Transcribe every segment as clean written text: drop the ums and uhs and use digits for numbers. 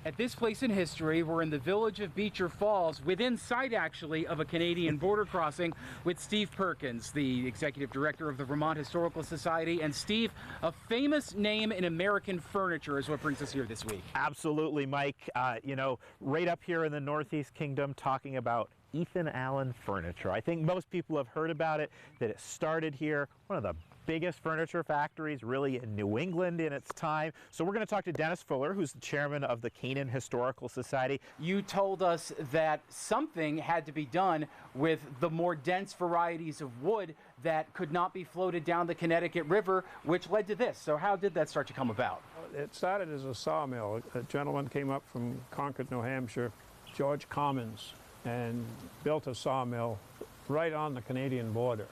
At this place in history, we're in the village of Beecher Falls, within sight actually of a Canadian border crossing, with Steve Perkins, the executive director of the Vermont Historical Society. And Steve, a famous name in American furniture is what brings us here this week. Absolutely, Mike. Right up here in the Northeast Kingdom, talking about Ethan Allen Furniture. I think most people have heard about it, that it started here, one of the biggest furniture factories really in New England in its time. So we're going to talk to Dennis Fuller, who's the chairman of the Canaan Historical Society. You told us that something had to be done with the more dense varieties of wood that could not be floated down the Connecticut River, which led to this. So how did that start to come about? It started as a sawmill. A gentleman came up from Concord, New Hampshire, George Commons, and built a sawmill right on the Canadian border.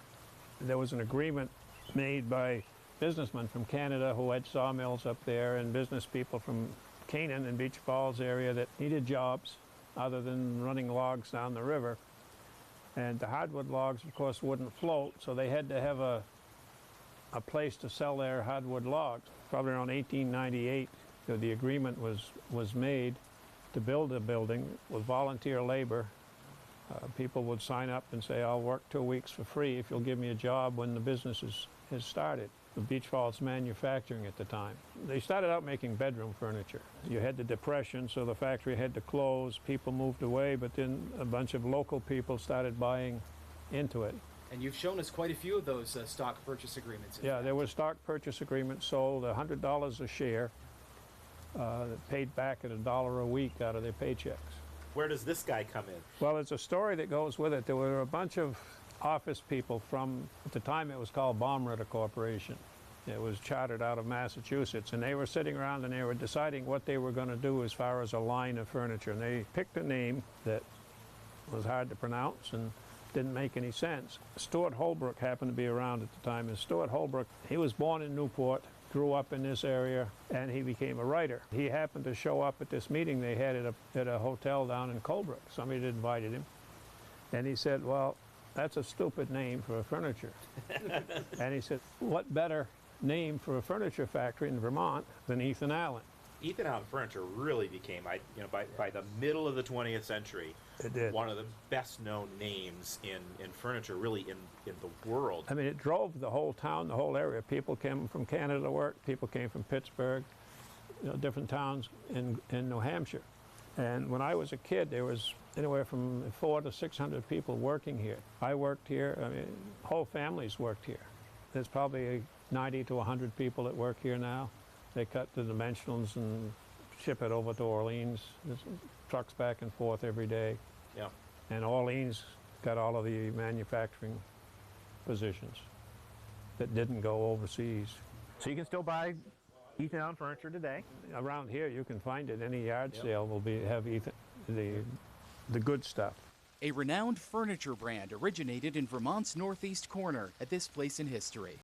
There was an agreement made by businessmen from Canada who had sawmills up there, and business people from Canaan and Beach Falls area that needed jobs other than running logs down the river. And the hardwood logs, of course, wouldn't float, so they had to have a place to sell their hardwood logs. Probably around 1898, the agreement was made to build a building with volunteer labor. People would sign up and say, I'll work 2 weeks for free if you'll give me a job when the business has started. The Beach Falls Manufacturing at the time. They started out making bedroom furniture. You had the Depression, so the factory had to close. People moved away, but then a bunch of local people started buying into it. And you've shown us quite a few of those stock purchase agreements. Yeah, there were stock purchase agreements sold, $100 a share, paid back at $1 a week out of their paychecks. Where does this guy come in? Well, there's a story that goes with it. There were a bunch of office people from, at the time it was called Baumritter Corporation. It was chartered out of Massachusetts, and they were sitting around and they were deciding what they were going to do as far as a line of furniture. And they picked a name that was hard to pronounce and didn't make any sense. Stuart Holbrook happened to be around at the time, and Stuart Holbrook, he was born in Newport, grew up in this area, and he became a writer. He happened to show up at this meeting they had at a hotel down in Colebrook. Somebody had invited him, and he said, well, that's a stupid name for a furniture. And he said, what better name for a furniture factory in Vermont than Ethan Allen? Ethan Allen Furniture really became, by the middle of the 20th century, It did. one of the best known names in furniture really in the world. I mean, it drove the whole town, the whole area. People came from Canada to work. People came from Pittsburgh, different towns in New Hampshire. And when I was a kid, there was anywhere from 400 to 600 people working here. I worked here. I mean, whole families worked here. There's probably 90 to 100 people that work here now. They cut the dimensionals and ship it over to Orleans. There's trucks back and forth every day. Yeah. And Orleans got all of the manufacturing positions that didn't go overseas. So you can still buy Ethan Allen Furniture today. Around here, you can find it. Any yard sale will have the good stuff. A renowned furniture brand originated in Vermont's northeast corner at this place in history.